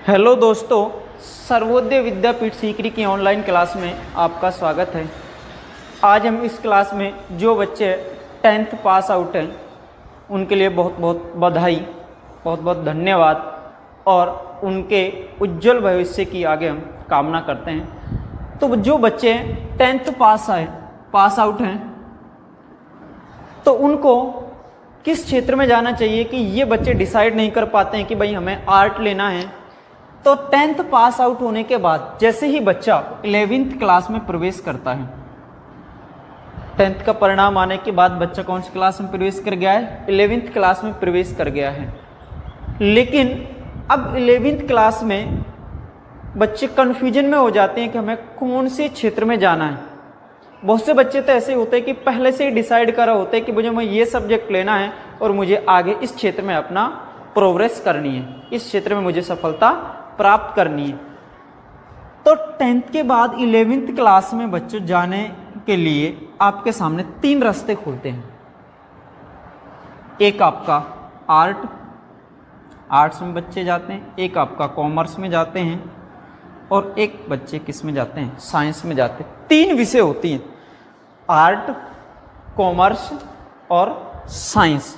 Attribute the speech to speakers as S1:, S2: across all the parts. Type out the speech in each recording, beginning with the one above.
S1: Hello दोस्तों, सर्वोदय विद्यापीठ सीकरी की online class में आपका स्वागत है। आज हम इस क्लास में जो बच्चे 10th पास आउट हैं उनके लिए बहुत बहुत बधाई, बहुत बहुत धन्यवाद और उनके उज्जवल भविष्य की आगे हम कामना करते हैं। तो जो बच्चे 10th पास आउट हैं तो उनको किस क्षेत्र में जाना चाहिए कि ये बच्चे डिसाइड नहीं कर पाते हैं कि भाई हमें आर्ट लेना है। तो 10th पास आउट होने के बाद जैसे ही बच्चा 11th क्लास में प्रवेश करता है, 10th का परिणाम आने के बाद बच्चा कौन सी क्लास में प्रवेश कर गया है? 11th क्लास में प्रवेश कर गया है। लेकिन अब 11th क्लास में बच्चे कन्फ्यूजन में हो जाते हैं कि हमें कौन से क्षेत्र में जाना है। बहुत से बच्चे तो ऐसे होते हैं कि पहले से ही डिसाइड करा होते हैं कि मुझे ये सब्जेक्ट लेना है और मुझे आगे इस क्षेत्र में अपना प्रोग्रेस करनी है, इस क्षेत्र में मुझे सफलता प्राप्त करनी है। तो 10th के बाद 11th क्लास में बच्चों जाने के लिए आपके सामने 3 रास्ते खुलते हैं। एक आपका आर्ट्स में बच्चे जाते हैं, एक आपका कॉमर्स में जाते हैं और एक बच्चे किस में जाते हैं? साइंस में जाते हैं। 3 विषय होती हैं, आर्ट, कॉमर्स और साइंस।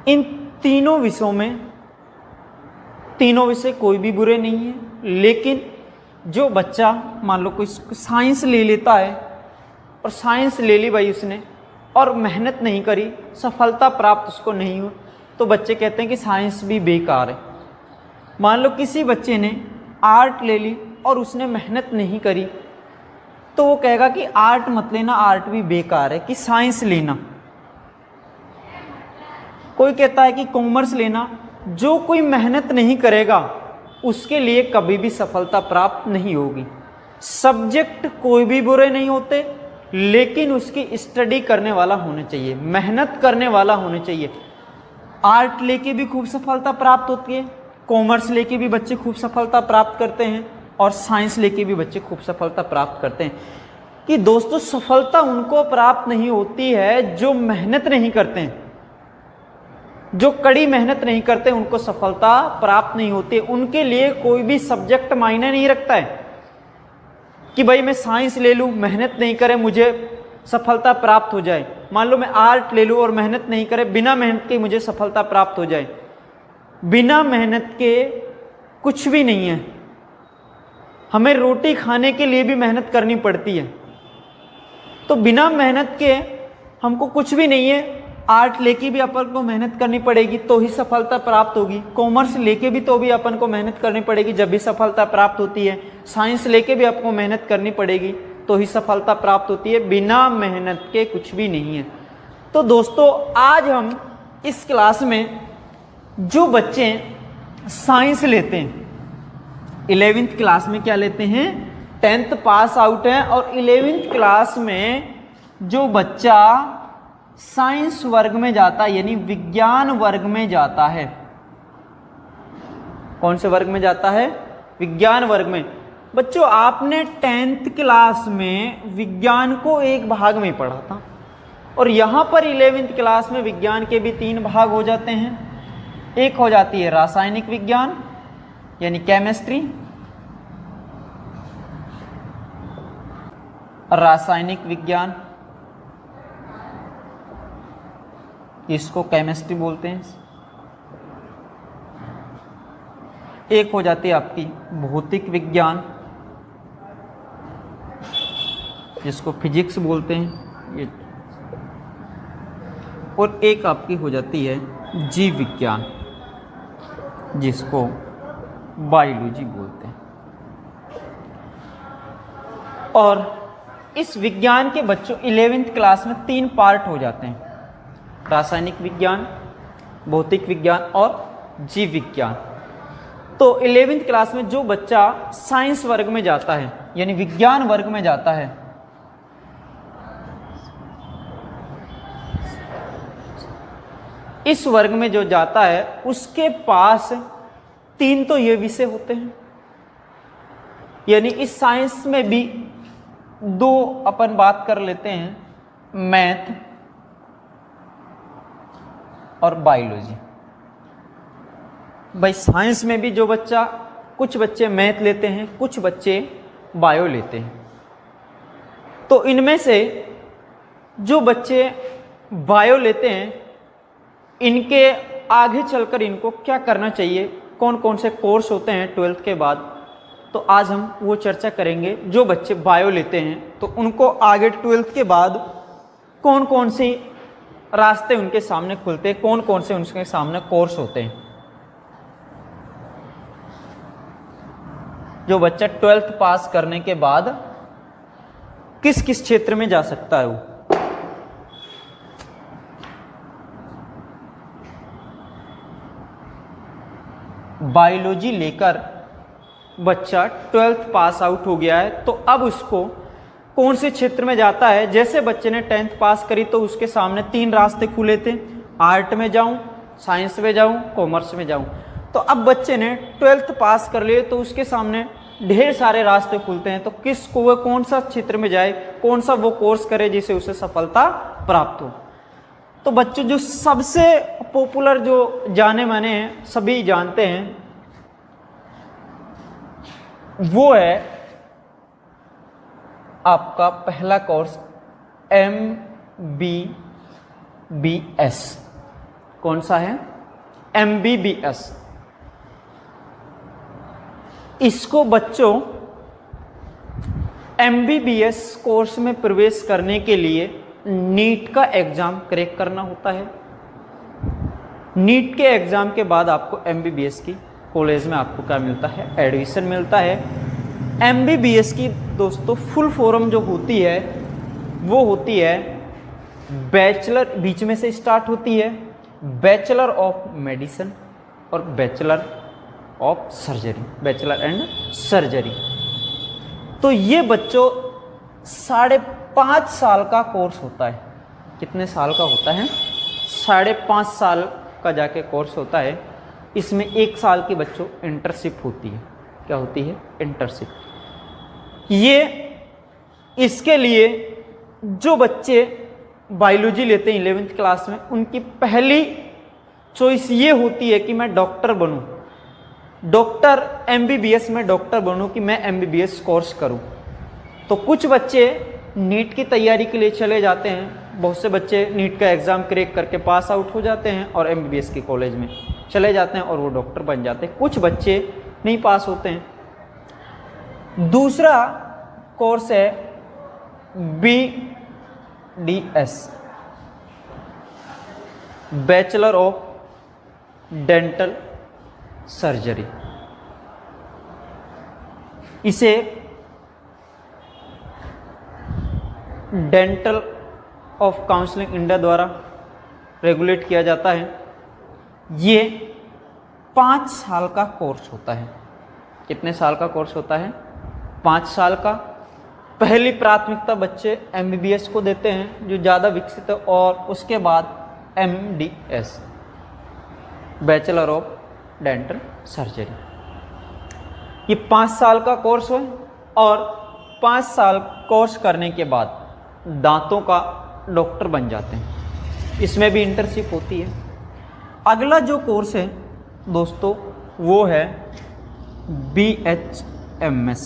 S1: इन तीनों विषयों में तीनों विषय कोई भी बुरे नहीं है, लेकिन जो बच्चा मान लो कोई साइंस ले लेता है और साइंस ले ली भाई उसने और मेहनत नहीं करी, सफलता प्राप्त उसको नहीं हुई, तो बच्चे कहते हैं कि साइंस भी बेकार है। मान लो किसी बच्चे ने आर्ट ले ली और उसने मेहनत नहीं करी, तो वो कहेगा कि आर्ट मत लेना, आर्ट भी बेकार है, कि साइंस लेना। कोई कहता है कि कॉमर्स लेना। जो कोई मेहनत नहीं करेगा उसके लिए कभी भी सफलता प्राप्त नहीं होगी। सब्जेक्ट कोई भी बुरे नहीं होते, लेकिन उसकी स्टडी करने वाला होना चाहिए, मेहनत करने वाला होना चाहिए। आर्ट लेके भी खूब सफलता प्राप्त होती है, कॉमर्स लेके भी बच्चे खूब सफलता प्राप्त करते हैं और साइंस लेके भी बच्चे खूब सफलता प्राप्त करते हैं। कि दोस्तों, सफलता उनको प्राप्त नहीं होती है जो मेहनत नहीं करते हैं, जो कड़ी मेहनत नहीं करते उनको सफलता प्राप्त नहीं होती। उनके लिए कोई भी सब्जेक्ट मायने नहीं रखता है कि भाई मैं साइंस ले लूँ, मेहनत नहीं करे मुझे सफलता प्राप्त हो जाए। मान लो मैं आर्ट ले लूँ और मेहनत नहीं करे, बिना मेहनत के मुझे सफलता प्राप्त हो जाए। बिना मेहनत के कुछ भी नहीं है। हमें रोटी खाने के लिए भी मेहनत करनी पड़ती है, तो बिना मेहनत के हमको कुछ भी नहीं है। आर्ट लेके भी अपन को मेहनत करनी पड़ेगी तो ही सफलता प्राप्त होगी, कॉमर्स लेके भी तो भी अपन को मेहनत करनी पड़ेगी जब भी सफलता प्राप्त होती है, साइंस लेके भी आपको मेहनत करनी पड़ेगी तो ही सफलता प्राप्त होती है। बिना मेहनत के कुछ भी नहीं है। तो दोस्तों, आज हम इस क्लास में जो बच्चे साइंस लेते हैं, 11th क्लास में क्या लेते हैं? 10th पास आउट है और 11th क्लास में जो बच्चा साइंस वर्ग में जाता है, यानी विज्ञान वर्ग में जाता है। कौन से वर्ग में जाता है? विज्ञान वर्ग में। बच्चों, आपने 10th क्लास में विज्ञान को एक भाग में पढ़ा था और यहां पर 11th क्लास में विज्ञान के भी 3 भाग हो जाते हैं। एक हो जाती है रासायनिक विज्ञान यानी केमिस्ट्री, रासायनिक विज्ञान इसको केमिस्ट्री बोलते हैं। एक हो जाती है आपकी भौतिक विज्ञान जिसको फिजिक्स बोलते हैं ये, और एक आपकी हो जाती है जीव विज्ञान जिसको बायोलॉजी बोलते हैं। और इस विज्ञान के बच्चों 11th क्लास में 3 पार्ट हो जाते हैं, रासायनिक विज्ञान, भौतिक विज्ञान और जीव विज्ञान। तो 11th क्लास में जो बच्चा साइंस वर्ग में जाता है यानी विज्ञान वर्ग में जाता है, इस वर्ग में जो जाता है उसके पास 3 तो ये विषय होते हैं, यानी इस साइंस में भी 2 अपन बात कर लेते हैं, मैथ और बायोलॉजी। भाई साइंस में भी जो बच्चा, कुछ बच्चे मैथ लेते हैं, कुछ बच्चे बायो लेते हैं। तो इनमें से जो बच्चे बायो लेते हैं, इनके आगे चलकर इनको क्या करना चाहिए, कौन कौन से कोर्स होते हैं 12th के बाद, तो आज हम वो चर्चा करेंगे। जो बच्चे बायो लेते हैं तो उनको आगे 12th के बाद कौन कौन से रास्ते उनके सामने खुलते हैं, कौन कौन से उनके सामने कोर्स होते हैं। जो बच्चा 12th पास करने के बाद किस किस क्षेत्र में जा सकता है वो। बायोलॉजी लेकर बच्चा 12th पास आउट हो गया है, तो अब उसको कौन से क्षेत्र में जाता है। जैसे बच्चे ने 10th पास करी तो उसके सामने 3 रास्ते खुले थे, आर्ट में जाऊं, साइंस में जाऊं, कॉमर्स में जाऊं। तो अब बच्चे ने 12th पास कर लिए तो उसके सामने ढेर सारे रास्ते खुलते हैं। तो किसको, वह कौन सा क्षेत्र में जाए, कौन सा वो कोर्स करे जिसे उसे सफलता प्राप्त हो। तो बच्चों जो सबसे पॉपुलर, जो जाने माने हैं, सभी जानते हैं, वो है आपका पहला कोर्स MBBS। कौन सा है? MBBS। इसको बच्चों MBBS कोर्स में प्रवेश करने के लिए नीट का एग्जाम क्रैक करना होता है। नीट के एग्जाम के बाद आपको MBBS की कॉलेज में आपको क्या मिलता है? एडमिशन मिलता है। MBBS की दोस्तों फुल फॉर्म जो होती है वो होती है बैचलर, बीच में से स्टार्ट होती है, बैचलर ऑफ मेडिसिन और bachelor of surgery, bachelor and surgery. तो ये बच्चों 5.5 साल का कोर्स होता है। कितने साल का होता है? 5.5 साल का जाके कोर्स होता है। इसमें 1 साल की बच्चों इंटर्नशिप होती है। क्या होती है? इंटर्नशिप। ये इसके लिए जो बच्चे बायोलॉजी लेते हैं 11th क्लास में, उनकी पहली चॉइस ये होती है कि मैं डॉक्टर बनूं, डॉक्टर MBBS में डॉक्टर बनूं, कि मैं MBBS कोर्स करूं। तो कुछ बच्चे नीट की तैयारी के लिए चले जाते हैं। बहुत से बच्चे नीट का एग्ज़ाम क्रैक करके पास आउट हो जाते हैं और MBBS की कॉलेज में चले जाते हैं और वो डॉक्टर बन जाते हैं। कुछ बच्चे नहीं पास होते हैं। दूसरा कोर्स है BDS, bachelor of dental surgery. इसे डेंटल ऑफ काउंसलिंग इंडिया द्वारा रेगुलेट किया जाता है। ये 5 साल का कोर्स होता है। कितने साल का कोर्स होता है? 5 साल का। पहली प्राथमिकता बच्चे MBBS को देते हैं जो ज़्यादा विकसित है, और उसके बाद MDS, bachelor of dental surgery. ये 5 साल का कोर्स है और 5 साल कोर्स करने के बाद दांतों का डॉक्टर बन जाते हैं। इसमें भी इंटर्नशिप होती है। अगला जो कोर्स है दोस्तों वो है BHMS।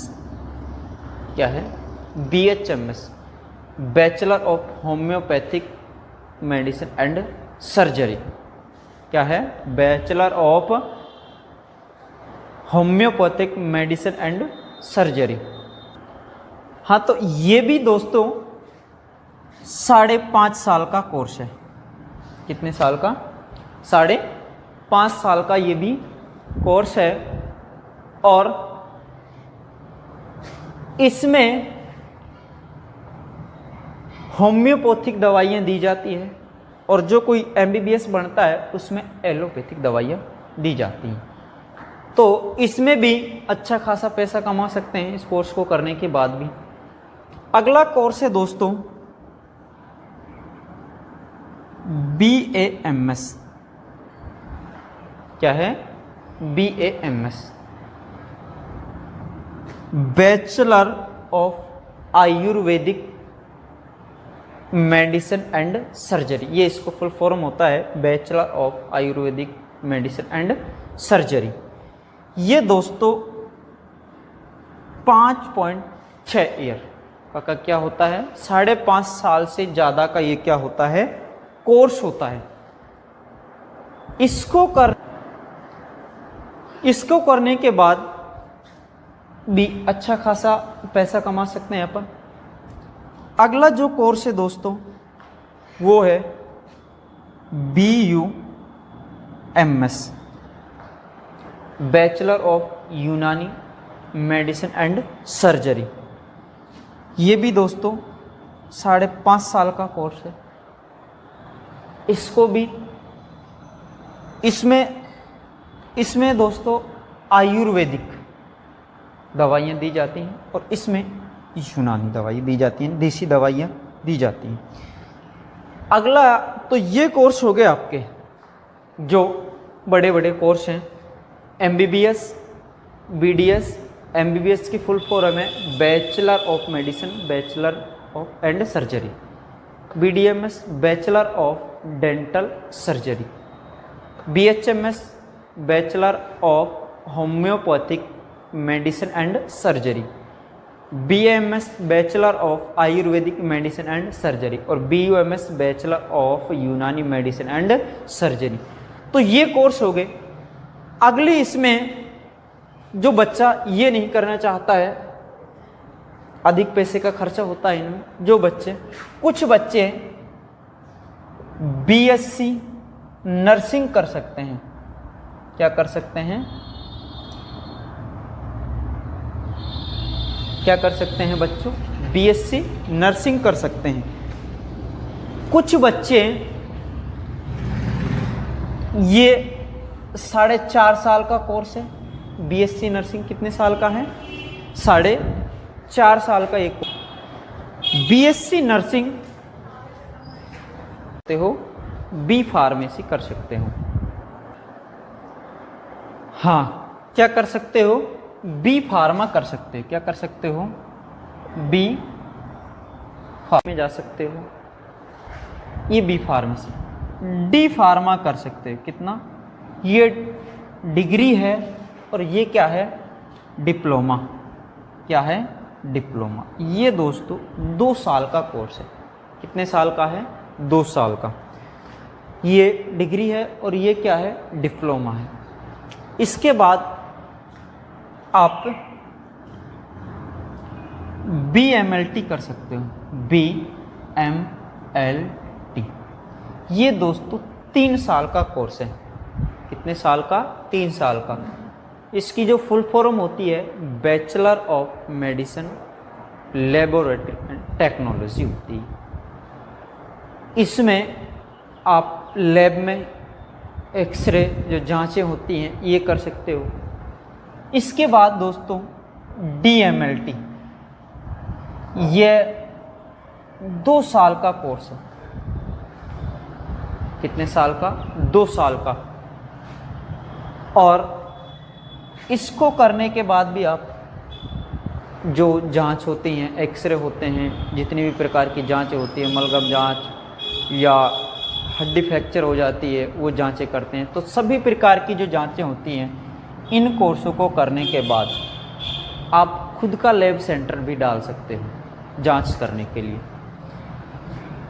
S1: क्या है? BHMS, bachelor of homeopathic medicine and surgery. क्या है? Bachelor of homeopathic medicine and surgery. हाँ, तो ये भी दोस्तों 5.5 साल का कोर्स है। कितने साल का? 5.5 साल का ये भी कोर्स है। और इसमें होम्योपैथिक दवाइयाँ दी जाती है, और जो कोई MBBS बनता है उसमें एलोपैथिक दवाइयाँ दी जाती हैं। तो इसमें भी अच्छा खासा पैसा कमा सकते हैं इस कोर्स को करने के बाद भी। अगला कोर्स है दोस्तों BAMS। क्या है? BAMS, bachelor of Ayurvedic medicine and surgery. ये इसको फुल फॉर्म होता है, bachelor of Ayurvedic medicine and surgery. ये दोस्तों 5.6 ईयर का क्या होता है, 5.5 साल से ज़्यादा का ये क्या होता है, कोर्स होता है। इसको करने के बाद भी अच्छा खासा पैसा कमा सकते हैं अपन। अगला जो कोर्स है दोस्तों वो है BUMS, बैचलर ऑफ यूनानी मेडिसिन एंड सर्जरी। ये भी दोस्तों 5.5 साल का कोर्स है। इसको भी इसमें दोस्तों आयुर्वेदिक दवाइयाँ दी जाती हैं और इसमें यूनानी दवाई दी जाती हैं, देसी दवाइयाँ दी जाती हैं। अगला तो ये कोर्स हो गए आपके जो बड़े बड़े कोर्स हैं, MBBS, BDS। MBBS की फुल फॉर्म है bachelor of medicine, bachelor of and surgery. BDMS bachelor of dental surgery. BHMS bachelor of homeopathic medicine and surgery. BAMS bachelor of Ayurvedic medicine and surgery और BUMS bachelor of यूनानी medicine and surgery. तो ये course हो गए। अगली इसमें जो बच्चा ये नहीं करना चाहता है, अधिक पैसे का खर्चा होता है इनमें, कुछ बच्चे BSc नर्सिंग कर सकते हैं। क्या कर सकते हैं, क्या कर सकते हैं बच्चों, BSc नर्सिंग कर सकते हैं। कुछ बच्चे ये 4.5 साल का कोर्स है। BSc नर्सिंग कितने साल का है, 4.5 साल का एक। BSc नर्सिंग हो, B फार्मेसी कर सकते हो। हाँ, क्या कर सकते हो, B फार्मा कर सकते हो। क्या कर सकते हो, B फार्मा में जा सकते हो, ये B फार्मेसी। D फार्मा कर सकते हो, कितना, ये डिग्री है और ये क्या है, डिप्लोमा। क्या है, डिप्लोमा। ये दोस्तों 2 साल का कोर्स है। कितने साल का है, 2 साल का। ये डिग्री है और ये क्या है, डिप्लोमा है। इसके बाद आप BMLT कर सकते हो, BMLT। ये दोस्तों 3 साल का कोर्स है। कितने साल का, 3 साल का। इसकी जो फुल फॉर्म होती है bachelor of medicine laboratory and technology होती है। इसमें आप लैब में एक्सरे जो जांचें होती हैं ये कर सकते हो। इसके बाद दोस्तों DMLT, ये 2 साल का कोर्स है। कितने साल का, 2 साल का। और इसको करने के बाद भी आप जो जांच होती हैं, एक्सरे होते हैं, जितनी भी प्रकार की जांचें होती हैं, मलगम जांच या हड्डी फ्रैक्चर हो जाती है, वो जांचें करते हैं। तो सभी प्रकार की जो जांचें होती हैं, इन कोर्सों को करने के बाद आप खुद का लैब सेंटर भी डाल सकते हो जांच करने के लिए।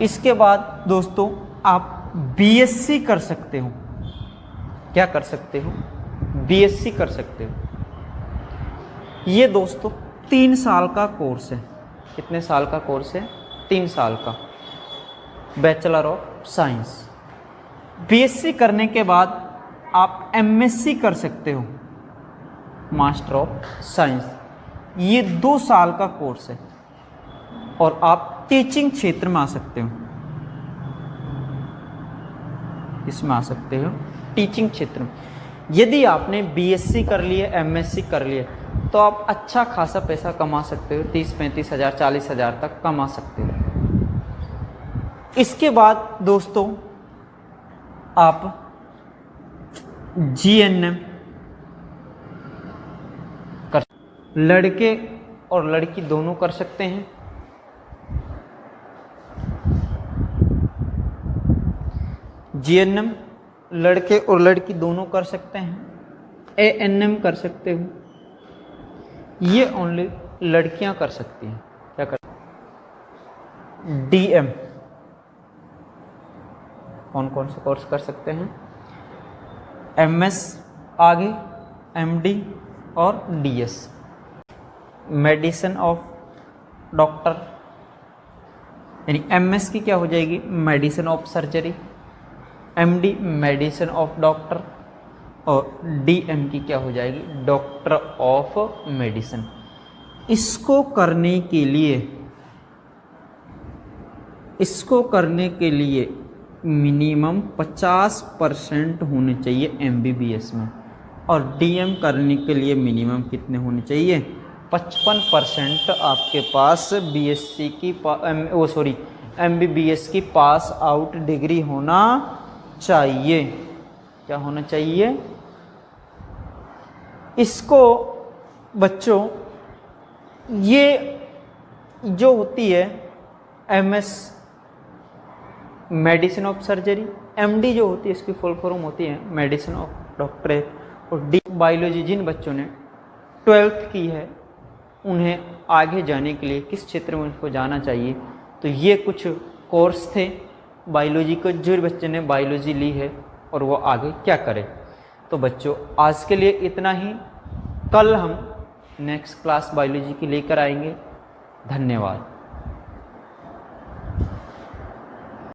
S1: इसके बाद दोस्तों आप BSc कर सकते हो। क्या कर सकते हो, BSc कर सकते हो। ये दोस्तों 3 साल का कोर्स है। कितने साल का कोर्स है, 3 साल का, बैचलर ऑफ साइंस। BSc करने के बाद आप MSc कर सकते हो, मास्टर ऑफ साइंस। ये 2 साल का कोर्स है और आप टीचिंग क्षेत्र में आ सकते हो। इसमें आ सकते हो टीचिंग क्षेत्र में। यदि आपने BSc कर लिए, MSc कर लिए, तो आप अच्छा खासा पैसा कमा सकते हो, 30-35 हज़ार, 40 हज़ार तक कमा सकते हो। इसके बाद दोस्तों आप GNM कर, लड़के और लड़की दोनों कर सकते हैं। GNM लड़के और लड़की दोनों कर सकते हैं। ANM कर सकते हो, ये ओनली लड़कियां कर सकती हैं। क्या कर DM कौन कौन से कोर्स कर सकते हैं? MS आगे, MD और DS। मेडिसिन ऑफ डॉक्टर यानी MS की क्या हो जाएगी? Medicine of surgery. MD medicine of doctor और DM की क्या हो जाएगी? Doctor of medicine. इसको करने के लिए मिनिमम 50% होने चाहिए MBBS में, और DM करने के लिए मिनिमम कितने होने चाहिए? 55% आपके पास BSc की MBBS की पास आउट डिग्री होना चाहिए। क्या होना चाहिए? इसको बच्चों, ये जो होती है MS medicine of surgery, MD जो होती है इसकी फुल फॉर्म होती है मेडिसिन ऑफ डॉक्टरेट, और D बायोलॉजी। जिन बच्चों ने 12th की है उन्हें आगे जाने के लिए किस क्षेत्र में उनको जाना चाहिए, तो ये कुछ कोर्स थे बायोलॉजी को, जो बच्चे ने बायोलॉजी ली है और वो आगे क्या करे। तो बच्चों आज के लिए इतना ही, कल हम नेक्स्ट क्लास बायोलॉजी की लेकर आएंगे। धन्यवाद।